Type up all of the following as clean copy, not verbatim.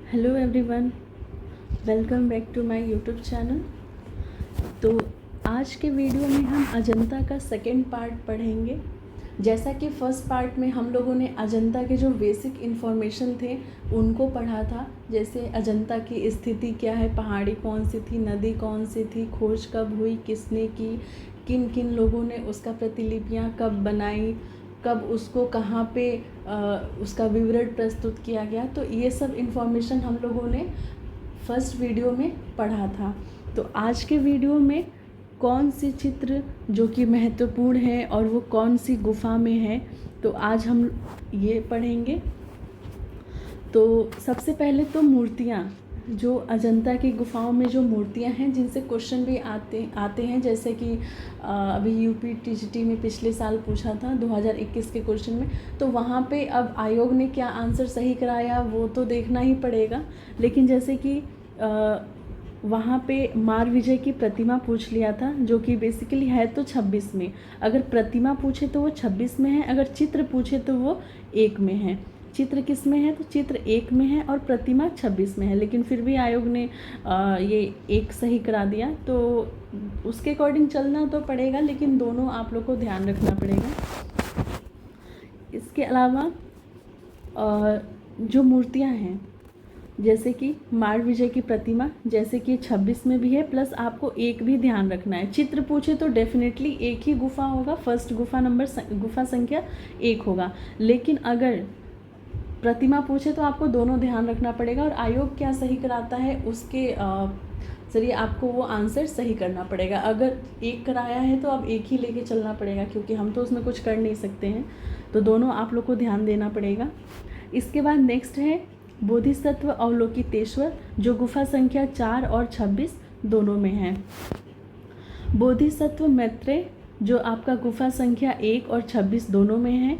Hello everyone, welcome back to my YouTube channel. तो आज के वीडियो में हम अजंता का सेकंड पार्ट पढ़ेंगे। जैसा कि फर्स्ट पार्ट में हम लोगों ने अजंता के जो बेसिक इन्फॉर्मेशन थे उनको पढ़ा था, जैसे अजंता की स्थिति क्या है, पहाड़ी कौन सी थी, नदी कौन सी थी, खोज कब हुई, किसने की, किन किन लोगों ने उसका प्रतिलिपियाँ कब बनाई, कब उसको कहाँ पे उसका विवरण प्रस्तुत किया गया। तो ये सब इन्फॉर्मेशन हम लोगों ने फर्स्ट वीडियो में पढ़ा था। तो आज के वीडियो में कौन सी चित्र जो कि महत्वपूर्ण है और वो कौन सी गुफा में है, तो आज हम ये पढ़ेंगे। तो सबसे पहले तो मूर्तियाँ, जो अजंता की गुफाओं में जो मूर्तियाँ हैं जिनसे क्वेश्चन भी आते हैं, जैसे कि अभी यूपी टीजीटी में पिछले साल पूछा था 2021 के क्वेश्चन में, तो वहाँ पे अब आयोग ने क्या आंसर सही कराया वो तो देखना ही पड़ेगा। लेकिन जैसे कि वहाँ पे मार विजय की प्रतिमा पूछ लिया था, जो कि बेसिकली है तो 26 में। अगर प्रतिमा पूछे तो वो 26 में है, अगर चित्र पूछे तो वो 1 में है। चित्र किस में है, तो चित्र 1 में है और प्रतिमा 26 में है। लेकिन फिर भी आयोग ने ये 1 सही करा दिया, तो उसके अकॉर्डिंग चलना तो पड़ेगा, लेकिन दोनों आप लोग को ध्यान रखना पड़ेगा। इसके अलावा जो मूर्तियाँ हैं, जैसे कि मार विजय की प्रतिमा, जैसे कि 26 में भी है, प्लस आपको 1 भी ध्यान रखना है। चित्र पूछे तो डेफिनेटली 1 ही गुफा होगा, फर्स्ट गुफा संख्या 1 होगा। लेकिन अगर प्रतिमा पूछे तो आपको दोनों ध्यान रखना पड़ेगा, और आयोग क्या सही कराता है उसके जरिए आपको वो आंसर सही करना पड़ेगा। अगर 1 कराया है तो अब 1 ही लेके चलना पड़ेगा, क्योंकि हम तो उसमें कुछ कर नहीं सकते हैं। तो दोनों आप लोग को ध्यान देना पड़ेगा। इसके बाद नेक्स्ट है बोधिसत्व अवलोकितेश्वर, जो गुफा संख्या 4 और 26 दोनों में है। बोधिसत्व मैत्रेय, जो आपका गुफा संख्या 1 और 26 दोनों में है।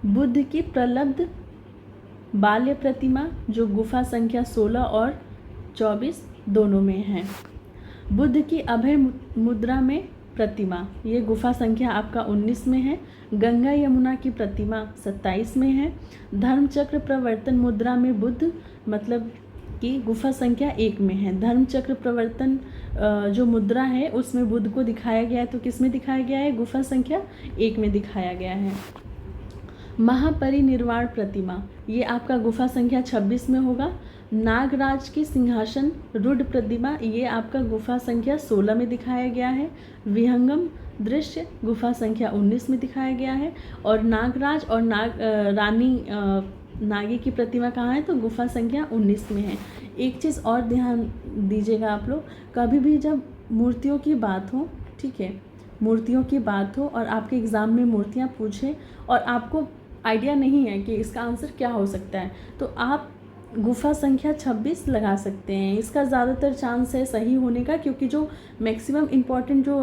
बुद्ध की प्रलब्ध बाल्य प्रतिमा, जो गुफा संख्या 16 और 24 दोनों में है। बुद्ध की अभय मुद्रा में प्रतिमा, ये गुफा संख्या आपका 19 में है। गंगा यमुना की प्रतिमा 27 में है। धर्मचक्र प्रवर्तन मुद्रा में बुद्ध, मतलब कि गुफा संख्या 1 में है। धर्मचक्र प्रवर्तन जो मुद्रा है उसमें बुद्ध को दिखाया गया है, तो किस में दिखाया गया है, गुफा संख्या 1 में दिखाया गया है। महापरिनिर्वाण प्रतिमा, ये आपका गुफा संख्या 26 में होगा। नागराज की सिंहासन रूढ़ प्रतिमा, ये आपका गुफा संख्या 16 में दिखाया गया है। विहंगम दृश्य गुफा संख्या 19 में दिखाया गया है। और नागराज और रानी नागी की प्रतिमा कहाँ है, तो गुफा संख्या 19 में है। एक चीज़ और ध्यान दीजिएगा आप लोग, कभी भी जब मूर्तियों की बात हो, ठीक है, मूर्तियों की बात हो और आपके एग्ज़ाम में मूर्तियाँ पूछें और आपको आइडिया नहीं है कि इसका आंसर क्या हो सकता है, तो आप गुफा संख्या 26 लगा सकते हैं। इसका ज़्यादातर चांस है सही होने का, क्योंकि जो मैक्सिमम इम्पॉर्टेंट जो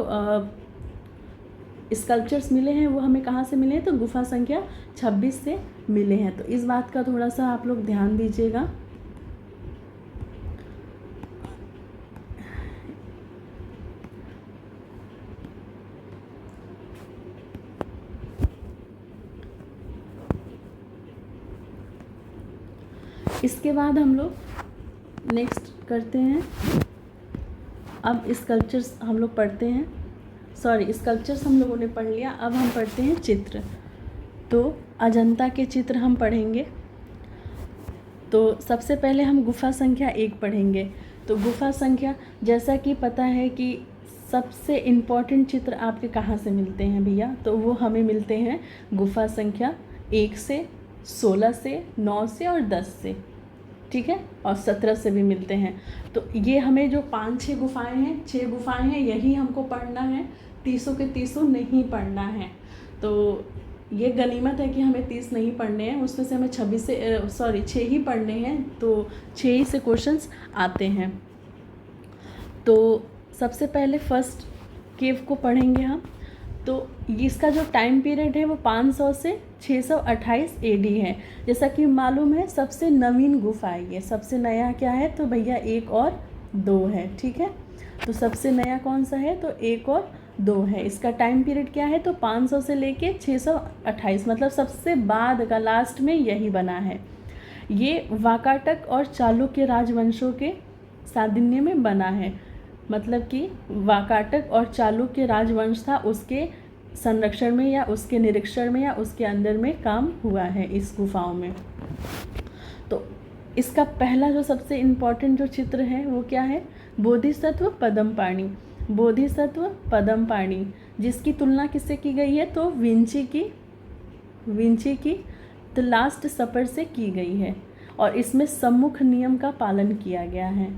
स्कल्पचर्स मिले हैं वो हमें कहाँ से मिले हैं, तो गुफा संख्या 26 से मिले हैं। तो इस बात का थोड़ा सा आप लोग ध्यान दीजिएगा। इसके बाद हम लोग नेक्स्ट करते हैं, अब स्कल्पचर्स हम लोग पढ़ते हैं। स्कल्पचर्स हम लोगों ने पढ़ लिया, अब हम पढ़ते हैं चित्र। तो अजंता के चित्र हम पढ़ेंगे। तो सबसे पहले हम गुफा संख्या 1 पढ़ेंगे। तो गुफा संख्या, जैसा कि पता है कि सबसे इम्पॉर्टेंट चित्र आपके कहाँ से मिलते हैं भैया, तो वो हमें मिलते हैं गुफा संख्या 1 से, 16 से, 9 से और 10 से, ठीक है, और 17 से भी मिलते हैं। तो ये हमें जो 5-6 गुफाएं हैं, 6 गुफाएं हैं, यही हमको पढ़ना है, 30 के 30 नहीं पढ़ना है। तो ये गनीमत है कि हमें 30 नहीं पढ़ने हैं, उसमें से हमें 6 ही पढ़ने हैं, तो 6 ही से क्वेश्चंस आते हैं। तो सबसे पहले फर्स्ट केव को पढ़ेंगे हम। तो इसका जो टाइम पीरियड है वो 500 से 628 एडी है। जैसा कि मालूम है सबसे नवीन गुफा है ये, सबसे नया क्या है, तो भैया 1 और 2 है, ठीक है। तो सबसे नया कौन सा है, तो 1 और 2 है। इसका टाइम पीरियड क्या है, तो 500 से लेके 628, मतलब सबसे बाद का लास्ट में यही बना है। ये वाकाटक और चालुक्य राजवंशों के साधिन्य में बना है। मतलब कि वाकाटक और चालुक्य राजवंश था, उसके संरक्षण में या उसके निरीक्षण में या उसके अंदर में काम हुआ है इस गुफाओं में। तो इसका पहला जो सबसे इम्पॉर्टेंट जो चित्र है वो क्या है? बोधिसत्व पद्मपाणि। बोधिसत्व पद्मपाणि, जिसकी तुलना किससे की गई है? तो विंची की द लास्ट सपर से की गई है। और इसमें सम्मुख नियम का पालन किया गया है।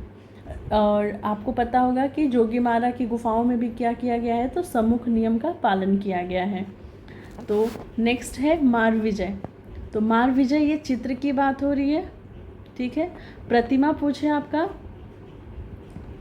और आपको पता होगा कि जोगीमारा की गुफाओं में भी क्या किया गया है? तो सम्मुख नियम का पालन किया गया है। तो नेक्स्ट है मारविजय। तो मारविजय ये चित्र की बात हो रही है, ठीक है। प्रतिमा पूछे आपका,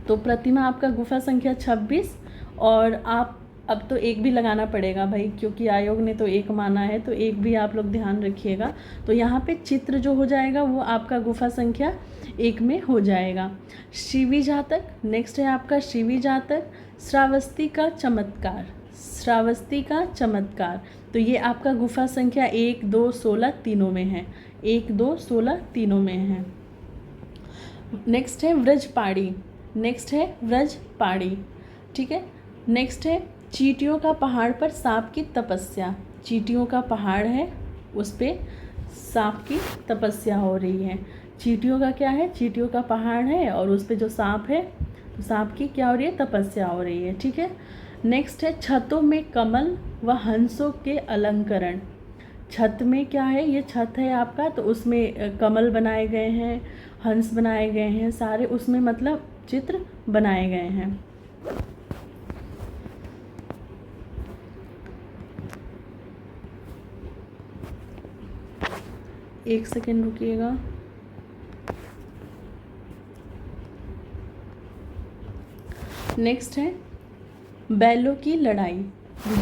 तो प्रतिमा आपका गुफा संख्या 26। और आप अब तो एक भी लगाना पड़ेगा भाई, क्योंकि आयोग ने तो एक माना है, तो एक भी आप लोग ध्यान रखिएगा। तो यहाँ पे चित्र जो हो जाएगा वो आपका गुफा संख्या 1 में हो जाएगा। शिवी जातक, नेक्स्ट है आपका शिवी जातक। श्रावस्ती का चमत्कार, श्रावस्ती का चमत्कार, तो ये आपका गुफा संख्या 1, 2, 16 तीनों में है। 1, 2, 16 तीनों में है। नेक्स्ट है व्रजपाड़ी, नेक्स्ट है व्रजपाड़ी, ठीक है। नेक्स्ट है चींटियों का पहाड़ पर सांप की तपस्या। चींटियों का पहाड़ है, उस पर सांप की तपस्या हो रही है। चींटियों का क्या है? चींटियों का पहाड़ है और उस पर जो सांप है, तो सांप की क्या हो रही है? तपस्या हो रही है, ठीक है। नेक्स्ट है छतों में कमल व हंसों के अलंकरण। छत में क्या है? ये छत है आपका, तो उसमें कमल बनाए गए हैं, हंस बनाए गए हैं, सारे उसमें मतलब चित्र बनाए गए हैं। एक सेकेंड रुकिएगा। नेक्स्ट है बैलों की लड़ाई।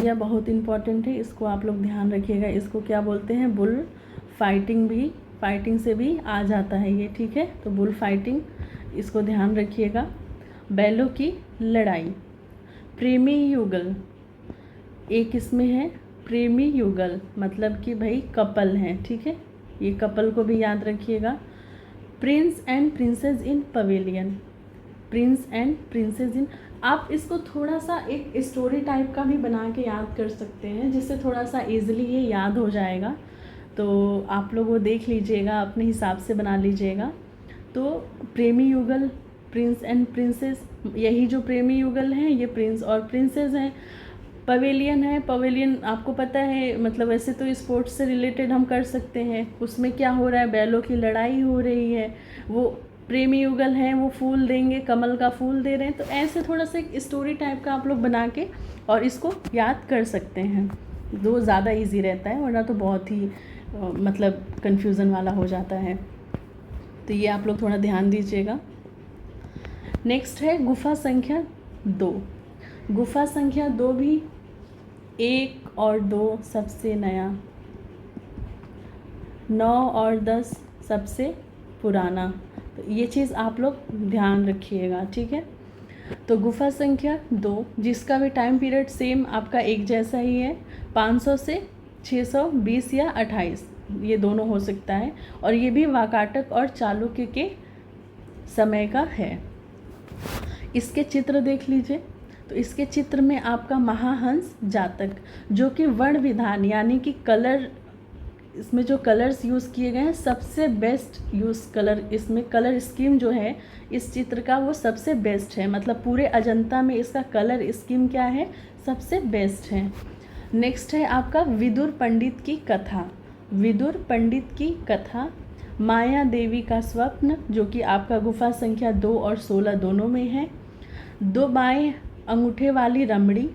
यह बहुत इम्पॉर्टेंट है, इसको आप लोग ध्यान रखिएगा। इसको क्या बोलते हैं? बुल फाइटिंग भी, फाइटिंग से भी आ जाता है ये, ठीक है। तो बुल फाइटिंग, इसको ध्यान रखिएगा। बैलों की लड़ाई। प्रेमी युगल, एक इसमें है प्रेमी युगल, मतलब कि भाई कपल हैं, ठीक है। ये कपल को भी याद रखिएगा। Prince and princess in pavilion, Prince and princess इन, आप इसको थोड़ा सा एक स्टोरी टाइप का भी बना के याद कर सकते हैं, जिससे थोड़ा सा इजीली ये याद हो जाएगा। तो आप लोग वो देख लीजिएगा, अपने हिसाब से बना लीजिएगा। तो प्रेमी युगल, प्रिंस एंड प्रिंसेस, यही जो प्रेमी युगल हैं ये प्रिंस और प्रिंसेस हैं। पवेलियन है, पवेलियन आपको पता है, मतलब वैसे तो स्पोर्ट्स से रिलेटेड हम कर सकते हैं। उसमें क्या हो रहा है? बैलों की लड़ाई हो रही है। वो प्रेमी युगल हैं, वो फूल देंगे, कमल का फूल दे रहे हैं। तो ऐसे थोड़ा सा एक स्टोरी टाइप का आप लोग बना के और इसको याद कर सकते हैं, जो ज़्यादा इजी रहता है, वरना तो बहुत ही मतलब कन्फ्यूज़न वाला हो जाता है। तो ये आप लोग थोड़ा ध्यान दीजिएगा। नेक्स्ट है गुफा संख्या 2। गुफा संख्या 2 भी 1 और 2 सबसे नया, 9 और 10 सबसे पुराना। तो ये चीज़ आप लोग ध्यान रखिएगा, ठीक है। तो गुफा संख्या 2, जिसका भी टाइम पीरियड सेम आपका एक जैसा ही है, 500 से 620 या 28, ये दोनों हो सकता है। और ये भी वाकाटक और चालुक्य के समय का है। इसके चित्र देख लीजिए। तो इसके चित्र में आपका महाहंस जातक, जो कि वर्ण विधान यानी कि कलर, इसमें जो कलर्स यूज़ किए गए हैं सबसे बेस्ट यूज़ कलर, इसमें कलर स्कीम जो है इस चित्र का वो सबसे बेस्ट है। मतलब पूरे अजंता में इसका कलर स्कीम क्या है? सबसे बेस्ट है। नेक्स्ट है आपका विदुर पंडित की कथा। विदुर पंडित की कथा। माया देवी का स्वप्न, जो कि आपका गुफा संख्या 2 और 16 दोनों में है। 2 बाएं अंगूठे वाली रमणी।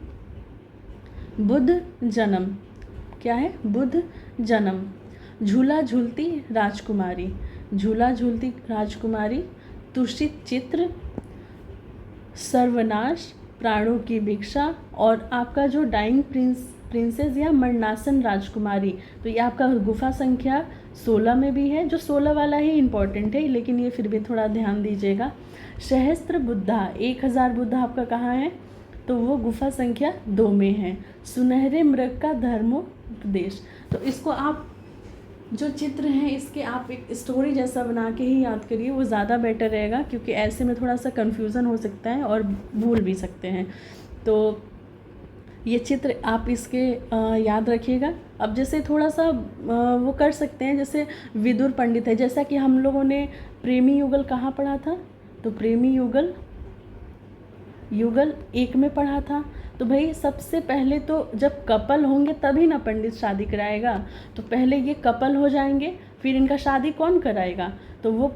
बुद्ध जन्म, क्या है? बुद्ध जन्म। झूला झूलती राजकुमारी, झूला झूलती राजकुमारी। तुषित चित्र। सर्वनाश, प्राणों की भिक्षा। और आपका जो डाइंग प्रिंसेस या मरणासन राजकुमारी, तो ये आपका गुफा संख्या 16 में भी है। जो 16 वाला ही इम्पॉर्टेंट है, लेकिन ये फिर भी थोड़ा ध्यान दीजिएगा। सहस्त्र बुद्धा, 1000 बुद्धा आपका कहाँ है? तो वो गुफा संख्या 2 में है। सुनहरे मृग का धर्मोपदेश, तो इसको आप जो चित्र हैं इसके आप एक स्टोरी जैसा बना के ही याद करिए, वो ज़्यादा बेटर रहेगा, क्योंकि ऐसे में थोड़ा सा कन्फ्यूज़न हो सकता है और भूल भी सकते हैं। तो ये चित्र आप इसके याद रखिएगा। अब जैसे थोड़ा सा वो कर सकते हैं, जैसे विदुर पंडित है, जैसा कि हम लोगों ने प्रेमी युगल कहाँ पढ़ा था, तो प्रेमी युगल युगल 1 में पढ़ा था। तो भाई सबसे पहले तो जब कपल होंगे तभी ना पंडित शादी कराएगा, तो पहले ये कपल हो जाएंगे, फिर इनका शादी कौन कराएगा, तो वो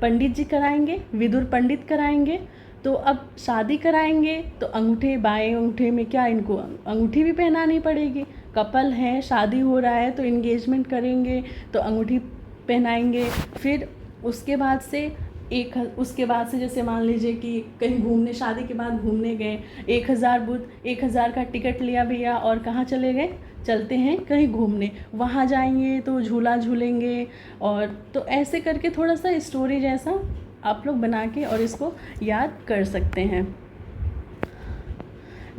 पंडित जी कराएंगे, विदुर पंडित कराएंगे। तो अब शादी कराएंगे तो अंगूठे, बाएं अंगूठे में क्या इनको अंगूठी भी पहनानी पड़ेगी। कपल है, शादी हो रहा है तो इंगेजमेंट करेंगे तो अंगूठी पहनाएंगे। फिर उसके बाद से जैसे मान लीजिए कि कहीं घूमने, शादी के बाद घूमने गए, 1000 का टिकट लिया भैया और कहाँ चले गए, चलते हैं कहीं घूमने, वहाँ जाएंगे तो झूला झूलेंगे। और तो ऐसे करके थोड़ा सा स्टोरी जैसा आप लोग बना के और इसको याद कर सकते हैं।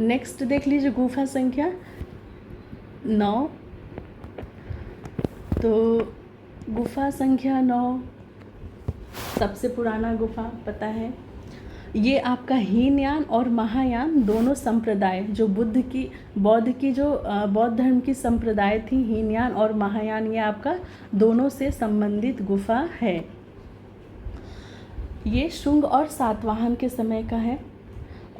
नेक्स्ट देख लीजिए गुफा संख्या 9। तो गुफा संख्या 9 सबसे पुराना गुफा पता है। ये आपका हीनयान और महायान दोनों संप्रदाय, जो बौद्ध की जो बौद्ध धर्म की संप्रदाय थी, हीनयान और महायान, ये आपका दोनों से संबंधित गुफा है। ये शुंग और सातवाहन के समय का है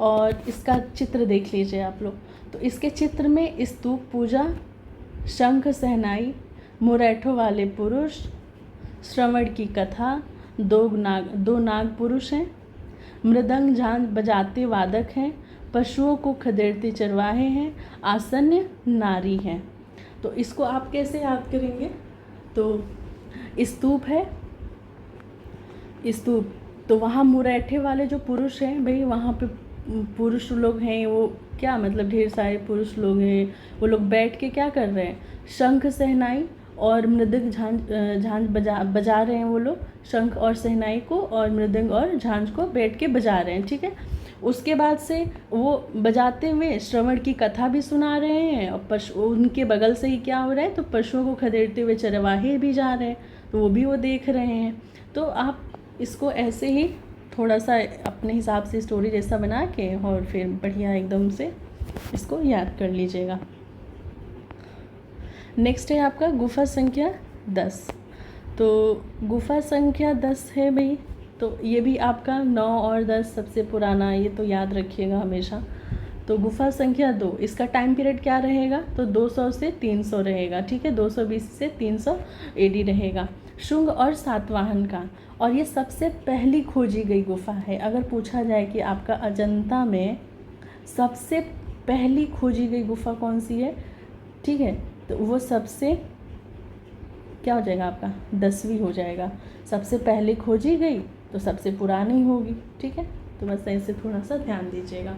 और इसका चित्र देख लीजिए आप लोग। तो इसके चित्र में स्तूप पूजा, शंख सहनाई, मुरैठों वाले पुरुष, श्रवण की कथा, दो नाग पुरुष हैं, मृदंग झांझ बजाते वादक हैं, पशुओं को खदेड़ते चरवाहे हैं, आसन्य नारी हैं। तो इसको आप कैसे याद करेंगे, तो स्तूप है, स्तूप तो वहाँ मुरैठे वाले जो पुरुष हैं भाई, वहाँ पे पुरुष लोग हैं, वो क्या मतलब ढेर सारे पुरुष लोग हैं, वो लोग बैठ के क्या कर रहे हैं, शंख सहनाई और मृदंग झांझ बजा रहे हैं। वो लोग शंख और सहनाई को और मृदंग और झांझ को बैठ के बजा रहे हैं, ठीक है। उसके बाद से वो बजाते हुए श्रवण की कथा भी सुना रहे हैं और पशु उनके बगल से ही क्या हो रहा है, तो पशुओं को खदेड़ते हुए चरवाहे भी जा रहे हैं, तो वो भी वो देख रहे हैं। तो आप इसको ऐसे ही थोड़ा सा अपने हिसाब से स्टोरी जैसा बना के और फिर बढ़िया एकदम से इसको याद कर लीजिएगा। नेक्स्ट है आपका गुफा संख्या 10। तो गुफा संख्या 10 है भाई, तो ये भी आपका 9 और 10 सबसे पुराना, ये तो याद रखिएगा हमेशा। तो गुफा संख्या 2, इसका टाइम पीरियड क्या रहेगा, तो 200 से 300 रहेगा, ठीक है, 220 से 300 AD रहेगा, शुंग और सातवाहन का। और ये सबसे पहली खोजी गई गुफा है। अगर पूछा जाए कि आपका अजंता में सबसे पहली खोजी गई गुफा कौन सी है, ठीक है, तो वो सबसे क्या हो जाएगा आपका 10वीं हो जाएगा। सबसे पहले खोजी गई तो सबसे पुरानी होगी, ठीक है। तो बस ऐसे थोड़ा सा ध्यान दीजिएगा।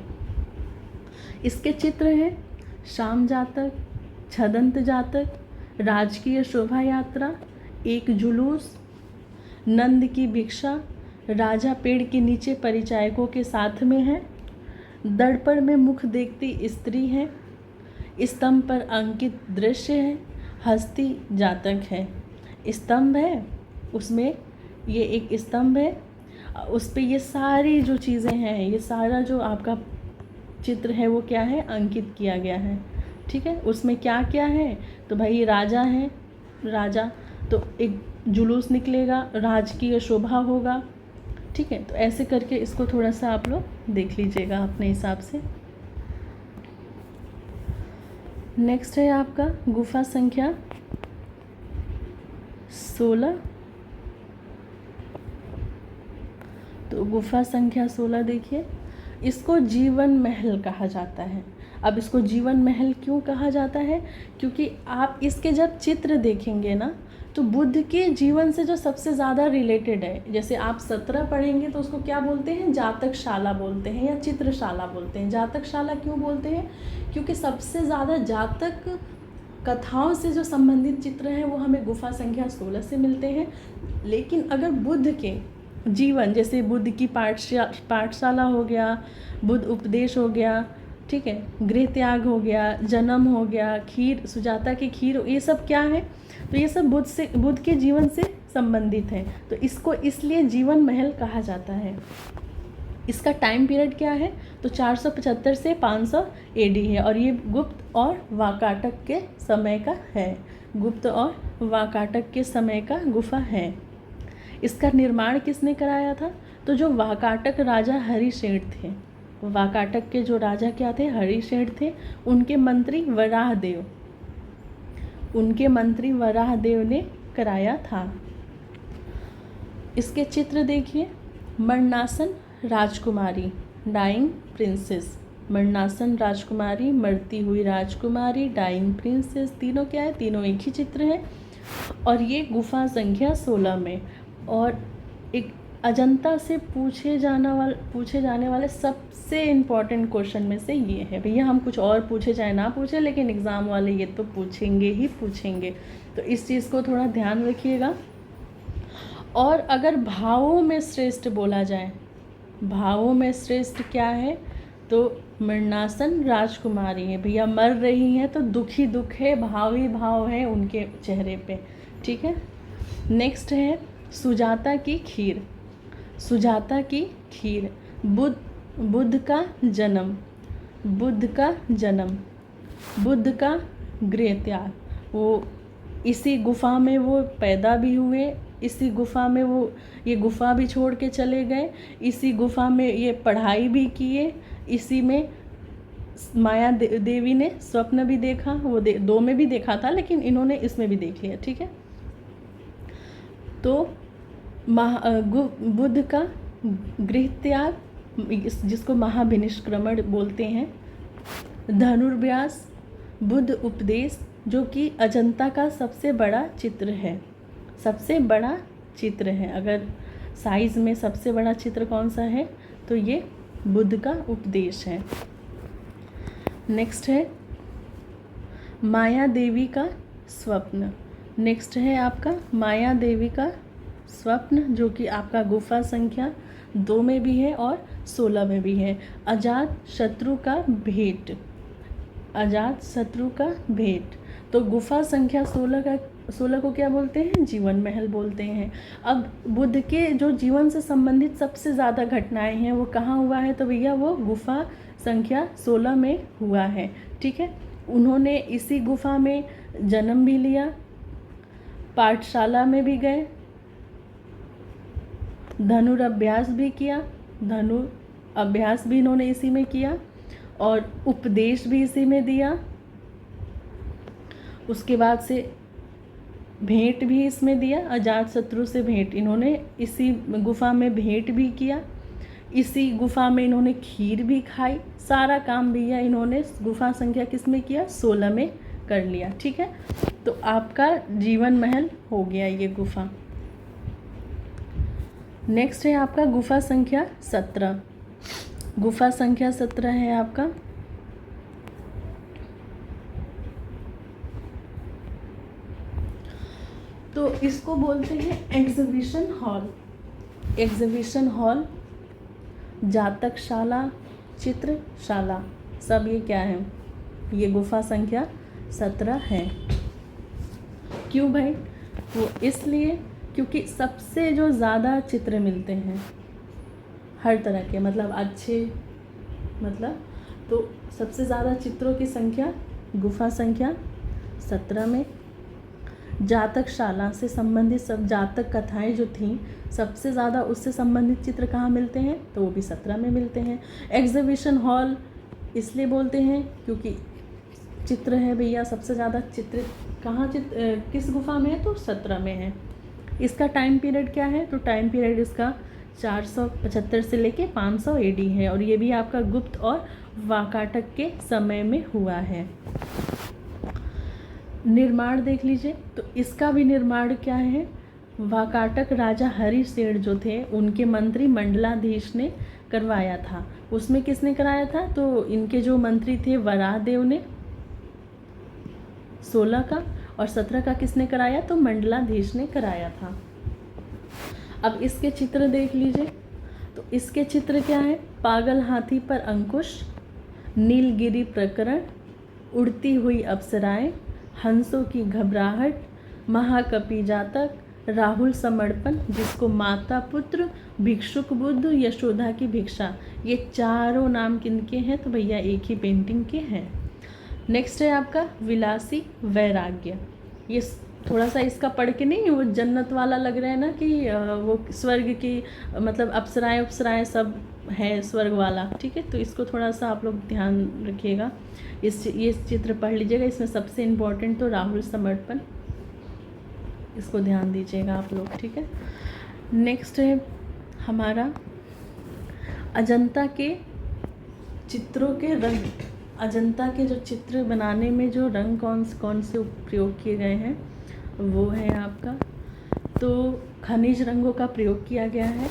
इसके चित्र हैं शाम जातक, छदंत जातक, राजकीय शोभा यात्रा, एक जुलूस, नंद की भिक्षा, राजा पेड़ के नीचे परिचायकों के साथ में है, दर्पण में मुख देखती स्त्री है, स्तंभ पर अंकित दृश्य है, हस्ती जातक है। स्तंभ है, उसमें ये एक स्तंभ है, उस पे ये सारी जो चीज़ें हैं, ये सारा जो आपका चित्र है वो क्या है, अंकित किया गया है, ठीक है। उसमें क्या क्या है, तो भाई राजा है, राजा तो एक जुलूस निकलेगा, राजकीय शोभा होगा, ठीक है। तो ऐसे करके इसको थोड़ा सा आप लोग देख लीजिएगा अपने हिसाब से। नेक्स्ट है आपका गुफा संख्या 16। तो गुफा संख्या 16 देखिए, इसको जीवन महल कहा जाता है। अब इसको जीवन महल क्यों कहा जाता है, क्योंकि आप इसके जब चित्र देखेंगे ना, तो बुद्ध के जीवन से जो सबसे ज़्यादा रिलेटेड है, जैसे आप 17 पढ़ेंगे तो उसको क्या बोलते हैं, जातकशाला बोलते हैं या चित्रशाला बोलते हैं। जातकशाला क्यों बोलते हैं, क्योंकि सबसे ज़्यादा जातक कथाओं से जो संबंधित चित्र हैं वो हमें गुफा संख्या 16 से मिलते हैं। लेकिन अगर बुद्ध के जीवन, जैसे बुद्ध की पाठशाला हो गया, बुद्ध उपदेश हो गया, ठीक है, गृह त्याग हो गया, जन्म हो गया, खीर, सुजाता की खीर, ये सब क्या है? तो ये सब बुद्ध के जीवन से संबंधित है। तो इसको इसलिए जीवन महल कहा जाता है। इसका टाइम पीरियड क्या है? तो 475 से 500 AD है और ये गुप्त और वाकाटक के समय का है। गुप्त और वाकाटक के समय का गुफा है। इसका निर्माण किसने कराया था? तो जो वाकाटक राजा हरिसेठ थे, वाकाटक के जो राजा क्या थे? हरिसेठ थे। उनके मंत्री वराहदेव, उनके मंत्री वराहदेव ने कराया था। इसके चित्र देखिए। मरणासन राजकुमारी, डाइंग प्रिंसेस, मरणासन राजकुमारी, मरती हुई राजकुमारी, डाइंग प्रिंसेस, तीनों क्या है? तीनों एक ही चित्र है। और ये गुफा संख्या 16 में। और एक अजंता से पूछे जाने वाले सबसे इम्पॉर्टेंट क्वेश्चन में से ये है। भैया हम कुछ और पूछे चाहे ना पूछे, लेकिन एग्ज़ाम वाले ये तो पूछेंगे ही पूछेंगे, तो इस चीज़ को थोड़ा ध्यान रखिएगा। और अगर भावों में श्रेष्ठ बोला जाए, भावों में श्रेष्ठ क्या है? तो मरणासन राजकुमारी है। भैया मर रही हैं तो दुखी दुख है, भावी भाव है उनके चेहरे पे, ठीक है। नेक्स्ट है सुजाता की खीर। सुजाता की खीर, बुद्ध का जन्म, बुद्ध का जन्म, बुद्ध का गृह त्याग, वो इसी गुफा में वो पैदा भी हुए, इसी गुफा में वो ये गुफा भी छोड़ के चले गए, इसी गुफा में ये पढ़ाई भी किए, इसी में माया देवी ने स्वप्न भी देखा, वो दो में भी देखा था लेकिन इन्होंने इसमें भी देख लिया, ठीक है। तो बुद्ध का गृह त्याग, जिसको महाभिनिष्क्रमण बोलते हैं, धनुर्व्यास, बुद्ध उपदेश, जो कि अजंता का सबसे बड़ा चित्र है, सबसे बड़ा चित्र है। अगर साइज में सबसे बड़ा चित्र कौन सा है? तो ये बुद्ध का उपदेश है। नेक्स्ट है माया देवी का स्वप्न। नेक्स्ट है आपका माया देवी का स्वप्न, जो कि आपका गुफा संख्या 2 में भी है और 16 में भी है। अजात शत्रु का भेंट, अजात शत्रु का भेंट। तो गुफा संख्या 16 को क्या बोलते हैं? जीवन महल बोलते हैं। अब बुद्ध के जो जीवन से संबंधित सबसे ज़्यादा घटनाएं हैं वो कहाँ हुआ है? तो भैया वो गुफा संख्या 16 में हुआ है, ठीक है। उन्होंने इसी गुफा में जन्म भी लिया, पाठशाला में भी गए, धनुर्अभ्यास भी किया, धनुर्अभ्यास भी इन्होंने इसी में किया और उपदेश भी इसी में दिया। उसके बाद से भेंट भी इसमें दिया, अजात शत्रु से भेंट इन्होंने इसी गुफा में भेंट भी किया, इसी गुफा में इन्होंने खीर भी खाई। सारा काम भैया इन्होंने गुफा संख्या किस में किया? 16 में कर लिया, ठीक है। तो आपका जीवन महल हो गया ये गुफा। नेक्स्ट है आपका गुफा संख्या 17। गुफा संख्या 17 है आपका तो इसको बोलते हैं एग्जीबिशन हॉल। एग्जीबिशन हॉल, जातकशाला, चित्रशाला, सब ये क्या है? ये गुफा संख्या 17 है। क्यों भाई? वो इसलिए क्योंकि सबसे जो ज़्यादा चित्र मिलते हैं हर तरह के, मतलब अच्छे, मतलब तो सबसे ज़्यादा चित्रों की संख्या गुफा संख्या 17 में। जातकशाला से संबंधित सब जातक कथाएं जो थीं, सबसे ज़्यादा उससे संबंधित चित्र कहाँ मिलते हैं? तो वो भी 17 में मिलते हैं। एग्जीबिशन हॉल इसलिए बोलते हैं क्योंकि चित्र है भैया, सबसे ज़्यादा चित्र कहाँ किस गुफा में है? तो 17 में है। इसका टाइम पीरियड क्या है? तो टाइम पीरियड इसका 475 से लेके 500 AD है और ये भी आपका गुप्त और वाकाटक के समय में हुआ है। निर्माण देख लीजिए, तो इसका भी निर्माण क्या है? वाकाटक राजा हरिसेठ जो थे उनके मंत्री मंडलाधीश ने करवाया था। उसमें किसने कराया था? तो इनके जो मंत्री थे वराहदेव ने 16 का, और 17 का किसने कराया? तो मंडलाधीश ने कराया था। अब इसके चित्र देख लीजिए, तो इसके चित्र क्या है? पागल हाथी पर अंकुश, नीलगिरी प्रकरण, उड़ती हुई अप्सराएं, हंसों की घबराहट, महाकपि जातक, राहुल समर्पण, जिसको माता पुत्र, भिक्षुक बुद्ध, यशोदा की भिक्षा, ये चारों नाम किनके हैं? तो भैया एक ही पेंटिंग के हैं। नेक्स्ट है आपका विलासी वैराग्य। ये थोड़ा सा इसका पढ़ के नहीं वो जन्नत वाला लग रहा है ना कि वो स्वर्ग की मतलब अप्सराएं सब है स्वर्ग वाला, ठीक है। तो इसको थोड़ा सा आप लोग ध्यान रखिएगा, ये चित्र पढ़ लीजिएगा। इसमें सबसे इम्पोर्टेंट तो राहुल समर्पण, इसको ध्यान दीजिएगा आप लोग, ठीक है। नेक्स्ट है हमारा अजंता के चित्रों के रंग। अजंता के जो चित्र बनाने में जो रंग कौन से प्रयोग किए गए हैं वो है आपका, तो खनिज रंगों का प्रयोग किया गया है।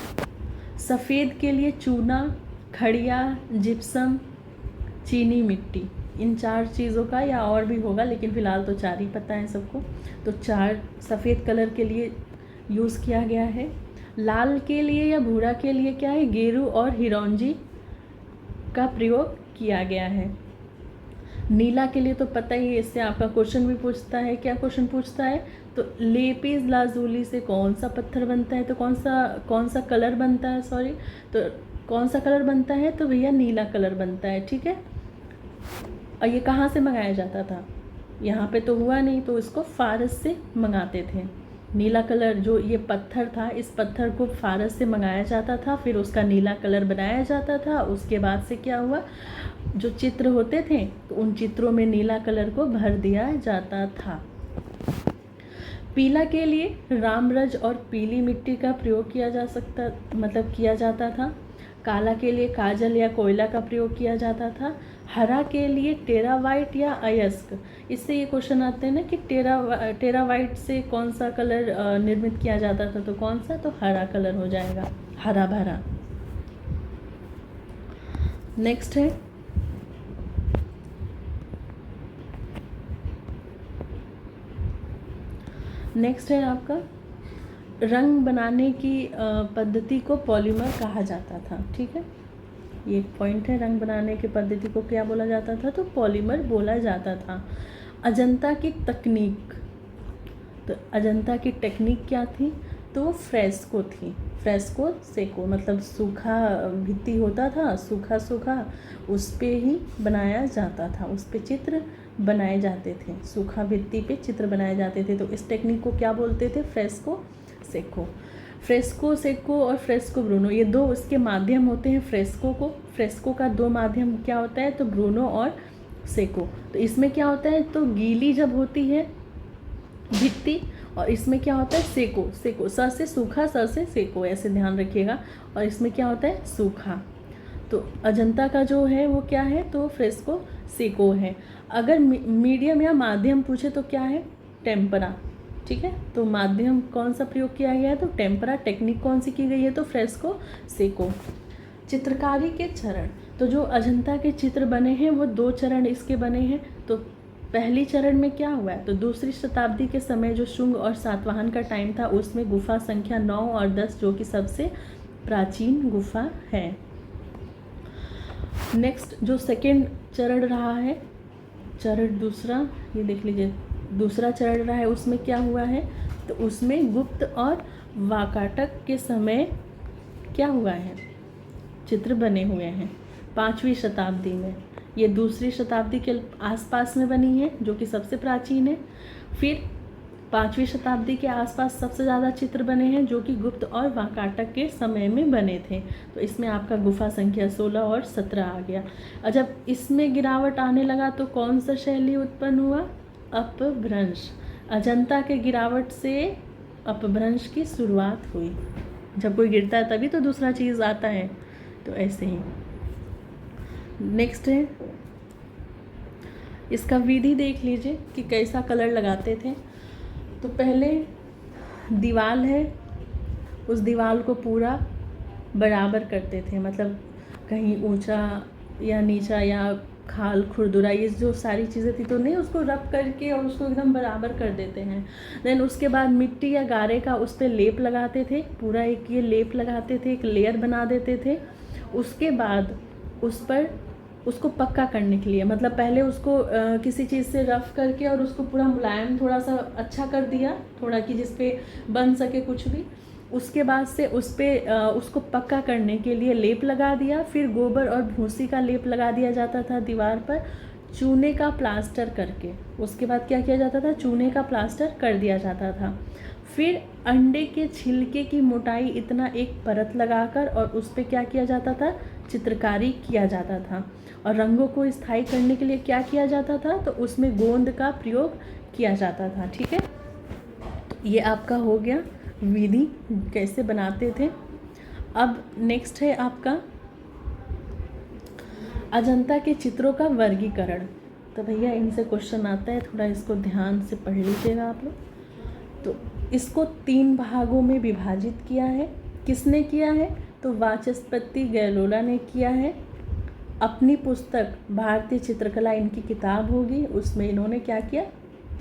सफ़ेद के लिए चूना, खड़िया, जिप्सम, चीनी मिट्टी, इन 4 चीज़ों का, या और भी होगा लेकिन फ़िलहाल तो 4 ही पता है सबको। तो 4 सफ़ेद कलर के लिए यूज़ किया गया है। लाल के लिए या भूरा के लिए क्या है? गेरू और हिरौंजी का प्रयोग किया गया है। नीला के लिए तो पता ही है, इससे आपका क्वेश्चन भी पूछता है। क्या क्वेश्चन पूछता है? तो लेपिस लाजुली से कौन सा पत्थर बनता है? तो कौन सा कलर बनता है, सॉरी, तो कौन सा कलर बनता है? तो भैया नीला कलर बनता है, ठीक है। और ये कहाँ से मंगाया जाता था? यहाँ पे तो हुआ नहीं, तो इसको फारस से मंगाते थे। नीला कलर जो ये पत्थर था, इस पत्थर को फारस से मंगाया जाता था, फिर उसका नीला कलर बनाया जाता था। उसके बाद से क्या हुआ, जो चित्र होते थे तो उन चित्रों में नीला कलर को भर दिया जाता था। पीला के लिए रामरज और पीली मिट्टी का प्रयोग किया जाता था। काला के लिए काजल या कोयला का प्रयोग किया जाता था। हरा के लिए टेरावाइट या अयस्क। इससे ये क्वेश्चन आते हैं ना कि टेरावाइट से कौन सा कलर निर्मित किया जाता था, तो कौन सा? तो हरा कलर हो जाएगा, हरा भरा। नेक्स्ट है आपका रंग बनाने की पद्धति को पॉलीमर कहा जाता था, ठीक है। ये एक पॉइंट है, रंग बनाने की पद्धति को क्या बोला जाता था? तो पॉलीमर बोला जाता था। अजंता की तकनीक, तो अजंता की टेक्निक क्या थी? तो वो फ्रेस्को थी। फ्रेस्को सेको मतलब सूखा भित्ति होता था, सूखा उस पे ही बनाया जाता था, उस पे चित्र बनाए जाते थे, सूखा भित्ति पे चित्र बनाए जाते थे। तो इस टेक्निक को क्या बोलते थे? Fresco Seiko. फ्रेस्को सेको और फ्रेस्को ब्रूनो, ये 2 उसके माध्यम होते हैं। फ्रेस्को का 2 माध्यम क्या होता है? तो ब्रूनो और सेको। तो इसमें क्या होता है? तो गीली जब होती है भित्ति, और इसमें क्या होता है? सेको स से सूखा, स से सेको, ऐसे ध्यान रखिएगा। और इसमें क्या होता है? सूखा। तो अजंता का जो है वो क्या है? तो फ्रेस्को सेको है। अगर मीडियम या माध्यम पूछे तो क्या है? टेम्परा, ठीक है। तो माध्यम कौन सा प्रयोग किया गया है? तो टेम्परा। टेक्निक कौन सी की गई है? तो फ्रेस्को सेको। चित्रकारी के चरण, तो जो अजंता के चित्र बने हैं वो 2 चरण इसके बने हैं। तो पहली चरण में क्या हुआ है? तो दूसरी शताब्दी के समय जो शुंग और सातवाहन का टाइम था, उसमें गुफा संख्या 9 और 10 जो कि सबसे प्राचीन गुफा है। नेक्स्ट जो सेकेंड चरण रहा है, चरण दूसरा, ये देख लीजिए, दूसरा चरण रहा है, उसमें क्या हुआ है? तो उसमें गुप्त और वाकाटक के समय क्या हुआ है? चित्र बने हुए हैं 5वीं शताब्दी में। ये दूसरी शताब्दी के आसपास में बनी है जो कि सबसे प्राचीन है। फिर 5वीं शताब्दी के आसपास सबसे ज़्यादा चित्र बने हैं जो कि गुप्त और वाकाटक के समय में बने थे। तो इसमें आपका गुफा संख्या 16 और 17 आ गया। और जब इसमें गिरावट आने लगा तो कौन सा शैली उत्पन्न हुआ? अपभ्रंश। अजंता के गिरावट से अपभ्रंश की शुरुआत हुई। जब कोई गिरता है तभी तो दूसरा चीज़ आता है, तो ऐसे ही। नेक्स्ट है, इसका विधि देख लीजिए कि कैसा कलर लगाते थे। तो पहले दीवार है, उस दीवार को पूरा बराबर करते थे, मतलब कहीं ऊंचा या नीचा या खाल खुरदुरा, ये जो सारी चीज़ें थी तो नहीं, उसको रब करके और उसको एकदम बराबर कर देते हैं। देन उसके बाद मिट्टी या गारे का उस पर लेप लगाते थे, पूरा एक ये लेप लगाते थे, एक लेयर बना देते थे। उसके बाद उस पर उसको पक्का करने के लिए, मतलब पहले उसको किसी चीज़ से रफ़ करके और उसको पूरा मुलायम थोड़ा सा अच्छा कर दिया, थोड़ा कि जिस पे बन सके कुछ भी। उसके बाद से उस पर उसको पक्का करने के लिए लेप लगा दिया, फिर गोबर और भूसी का लेप लगा दिया जाता था दीवार पर चूने का प्लास्टर करके। उसके बाद क्या किया जाता था, चूने का प्लास्टर कर दिया जाता था। फिर अंडे के छिलके की मोटाई इतना एक परत लगाकर और उस पर क्या किया जाता था, चित्रकारी किया जाता था। और रंगों को स्थायी करने के लिए क्या किया जाता था, तो उसमें गोंद का प्रयोग किया जाता था। ठीक है, तो ये आपका हो गया विधि कैसे बनाते थे। अब नेक्स्ट है आपका अजंता के चित्रों का वर्गीकरण। तो भैया इनसे क्वेश्चन आता है, थोड़ा इसको ध्यान से पढ़ लीजिएगा आप लोग। तो इसको 3 भागों में विभाजित किया है। किसने किया है, तो वाचस्पति गैलोला ने किया है। अपनी पुस्तक भारतीय चित्रकला इनकी किताब होगी, उसमें इन्होंने क्या किया,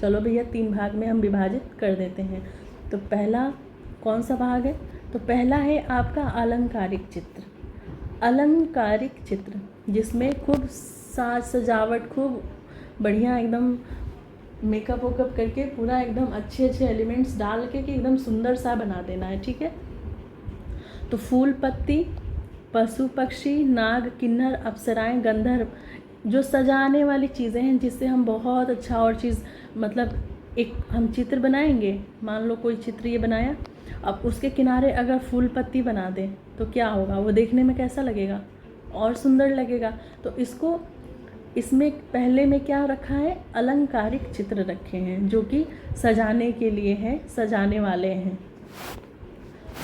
चलो भैया 3 भाग में हम विभाजित कर देते हैं। तो पहला कौन सा भाग है, तो पहला है आपका अलंकारिक चित्र। अलंकारिक चित्र जिसमें खूब साज सजावट, खूब बढ़िया एकदम मेकअप वेकअप करके पूरा एकदम अच्छे अच्छे एलिमेंट्स डाल के कि एकदम सुंदर सा बना देना है। ठीक है, तो फूल पत्ती, पशु पक्षी, नाग, किन्नर, अप्सराएं, गंधर्व, जो सजाने वाली चीज़ें हैं जिससे हम बहुत अच्छा और चीज़, मतलब एक हम चित्र बनाएंगे, मान लो कोई चित्र ये बनाया, अब उसके किनारे अगर फूल पत्ती बना दें तो क्या होगा, वो देखने में कैसा लगेगा, और सुंदर लगेगा। तो इसको इसमें पहले में क्या रखा है, अलंकारिक चित्र रखे हैं जो कि सजाने के लिए हैं, सजाने वाले हैं,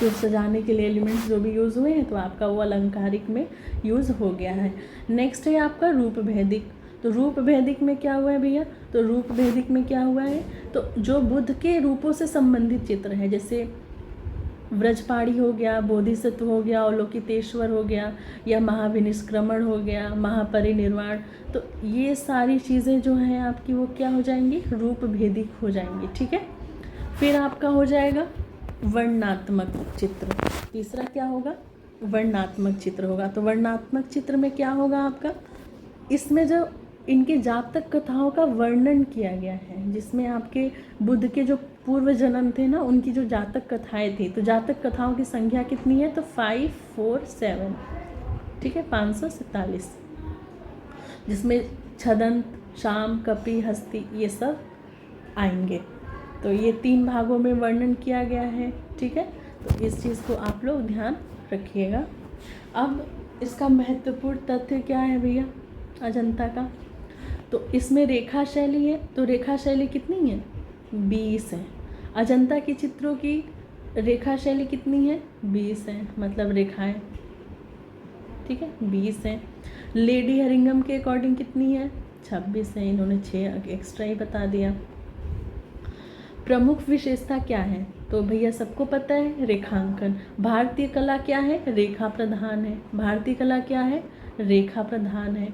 जो सजाने के लिए एलिमेंट्स जो भी यूज़ हुए हैं, तो आपका वो अलंकारिक में यूज़ हो गया है। नेक्स्ट है आपका रूप भेदिक। तो रूप भेदिक में क्या हुआ है भैया, तो रूप भेदिक में क्या हुआ है, तो जो बुद्ध के रूपों से संबंधित चित्र है, जैसे व्रजपाणी हो गया, बोधिसत्व हो गया, अवलोकितेश्वर हो गया, या महाविनिष्क्रमण हो गया, महापरिनिर्वाण, तो ये सारी चीज़ें जो हैं आपकी वो क्या हो जाएंगी, रूप भेदिक हो जाएंगी। ठीक है, फिर आपका हो जाएगा वर्णनात्मक चित्र। तीसरा क्या होगा, वर्णनात्मक चित्र होगा। तो वर्णनात्मक चित्र में क्या होगा आपका, इसमें जो इनके जातक कथाओं का वर्णन किया गया है, जिसमें आपके बुद्ध के जो पूर्व जन्म थे ना, उनकी जो जातक कथाएं थी, तो जातक कथाओं की संख्या कितनी है, तो 547। ठीक है, 547, जिसमें छदंत, शाम, कपि, हस्ती, ये सब आएंगे। तो ये 3 भागों में वर्णन किया गया है। ठीक है, तो इस चीज़ को आप लोग ध्यान रखिएगा। अब इसका महत्वपूर्ण तथ्य क्या है भैया अजंता का, तो इसमें रेखा शैली है। तो रेखा शैली कितनी है, 20 है। अजंता के चित्रों की रेखा शैली कितनी है, 20 है, मतलब रेखाएं। ठीक है, 20 है। लेडी हरिंगम के अकॉर्डिंग कितनी है, 26 है। इन्होंने 6 एक्स्ट्रा ही बता दिया। प्रमुख विशेषता क्या है, तो भैया सबको पता है, रेखांकन। भारतीय कला क्या है, रेखा प्रधान है। भारतीय कला क्या है, रेखा प्रधान है।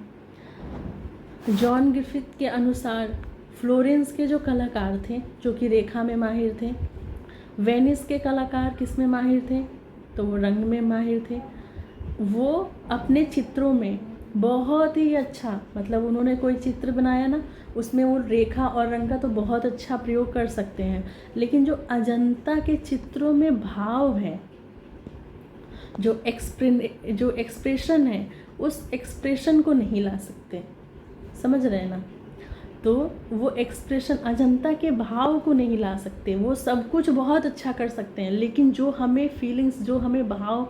जॉन ग्रिफिथ के अनुसार फ्लोरेंस के जो कलाकार थे जो कि रेखा में माहिर थे, वेनिस के कलाकार किस में माहिर थे, तो वो रंग में माहिर थे। वो अपने चित्रों में बहुत ही अच्छा, मतलब उन्होंने कोई चित्र बनाया ना, उसमें वो रेखा और रंग का तो बहुत अच्छा प्रयोग कर सकते हैं, लेकिन जो अजंता के चित्रों में भाव है, जो एक्सप्रेशन है, उस एक्सप्रेशन को नहीं ला सकते, समझ रहे हैं ना। तो वो एक्सप्रेशन अजंता के भाव को नहीं ला सकते। वो सब कुछ बहुत अच्छा कर सकते हैं, लेकिन जो हमें फीलिंग्स, जो हमें भाव,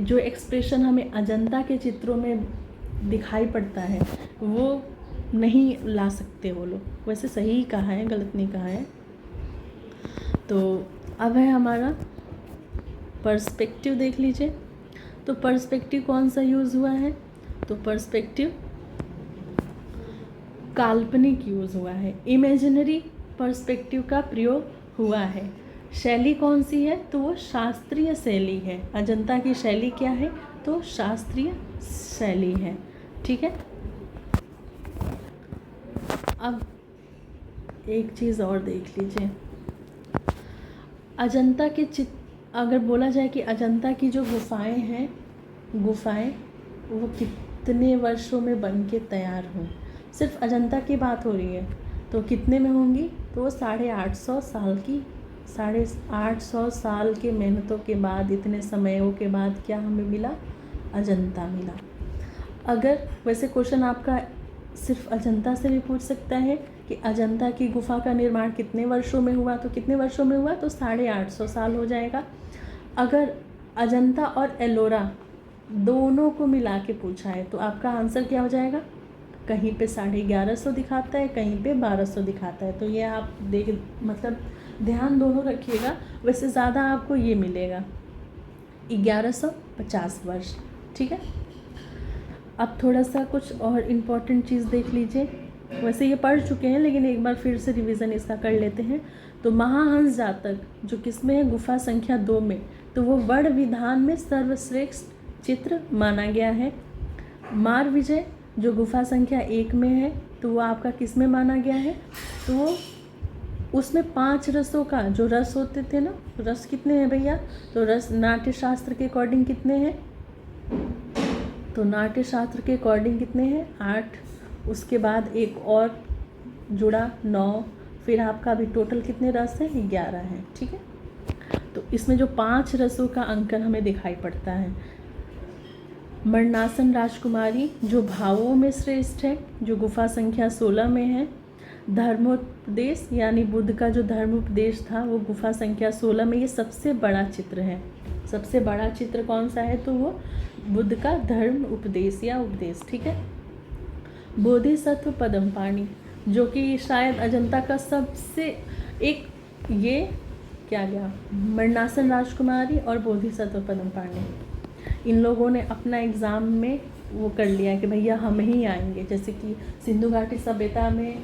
जो एक्सप्रेशन हमें अजंता के चित्रों में दिखाई पड़ता है, वो नहीं ला सकते वो लोग। वैसे सही कहा है, गलत नहीं कहा है। तो अब है हमारा पर्सपेक्टिव, देख लीजिए। तो पर्सपेक्टिव कौन सा यूज़ हुआ है, तो पर्सपेक्टिव काल्पनिक यूज़ हुआ है, इमेजिनरी पर्सपेक्टिव का प्रयोग हुआ है। शैली कौन सी है, तो वो शास्त्रीय शैली है। अजंता की शैली क्या है, तो शास्त्रीय शैली है। ठीक है, अब एक चीज़ और देख लीजिए। अजंता के अगर बोला जाए कि अजंता की जो गुफाएं हैं, गुफाएं वो कितने वर्षों में बन के तैयार हुई। सिर्फ अजंता की बात हो रही है, तो कितने में होंगी? तो वो 850 साल की, 850 साल के मेहनतों के बाद, इतने समयों के बाद क्या हमें मिला? अजंता मिला। अगर वैसे क्वेश्चन आपका सिर्फ अजंता से भी पूछ सकता है कि अजंता की गुफा का निर्माण कितने वर्षों में हुआ, तो कितने वर्षों में हुआ? तो 850 साल हो जाएगा। अगर अजंता और एलोरा दोनों को मिला के पूछा है तो आपका आंसर क्या हो जाएगा? कहीं पे 1150 दिखाता है, कहीं पे 1200 दिखाता है। तो ये आप मतलब ध्यान दोनों रखिएगा। वैसे ज़्यादा आपको ये मिलेगा 1150 वर्ष। ठीक है, अब थोड़ा सा कुछ और इम्पॉर्टेंट चीज़ देख लीजिए। वैसे ये पढ़ चुके हैं लेकिन एक बार फिर से रिवीजन इसका कर लेते हैं। तो महाहंस जातक जो किसमें है? गुफा संख्या 2 में। तो वो वर्ण विधान में सर्वश्रेष्ठ चित्र माना गया है। मार विजय जो गुफा संख्या 1 में है, तो वो आपका किस में माना गया है? तो वो उसमें 5 रसों का जो रस होते थे ना, रस कितने हैं भैया? तो रस नाट्य शास्त्र के अकॉर्डिंग कितने हैं? तो नाट्य शास्त्र के अकॉर्डिंग कितने हैं? 8। उसके बाद एक और जुड़ा 9, फिर आपका अभी टोटल कितने रस हैं? 11 हैं। ठीक है, तो इसमें जो 5 रसों का अंकन हमें दिखाई पड़ता है। मरणासन राजकुमारी जो भावों में श्रेष्ठ है, जो गुफा संख्या 16 में है। धर्मोपदेश यानी बुद्ध का जो धर्मोपदेश था वो गुफा संख्या 16 में। ये सबसे बड़ा चित्र है। सबसे बड़ा चित्र कौन सा है? तो वो बुद्ध का धर्म उपदेश या उपदेश। ठीक है, बोधिसत्व पद्मपाणि जो कि शायद अजंता का सबसे एक, ये क्या गया, मरणासन राजकुमारी और बोधिसत्व पद्मपाणि, इन लोगों ने अपना एग्ज़ाम में वो कर लिया कि भैया हम ही आएंगे। जैसे कि सिंधु घाटी सभ्यता में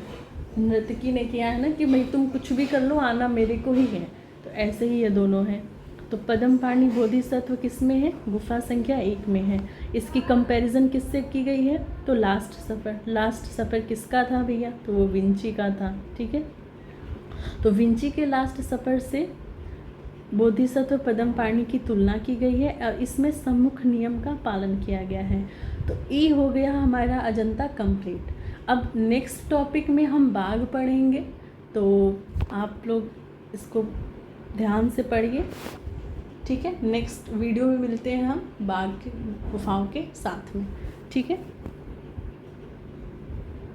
नर्तकी ने किया है ना कि भाई तुम कुछ भी कर लो, आना मेरे को ही है। तो ऐसे ही ये दोनों हैं। तो पद्मपाणि बोधिसत्व किस में है? गुफा संख्या 1 में है। इसकी कंपैरिजन किससे की गई है? तो लास्ट सफ़र। लास्ट सफ़र किसका था भैया? तो वो विंची का था। ठीक है, तो विंची के लास्ट सफ़र से बोधिसत्व पद्मपाणि की तुलना की गई है और इसमें सम्मुख नियम का पालन किया गया है। तो ई हो गया हमारा अजंता कंप्लीट। अब नेक्स्ट टॉपिक में हम बाघ पढ़ेंगे, तो आप लोग इसको ध्यान से पढ़िए। ठीक है, नेक्स्ट वीडियो में मिलते हैं हम बाघ की गुफाओं के साथ में। ठीक है।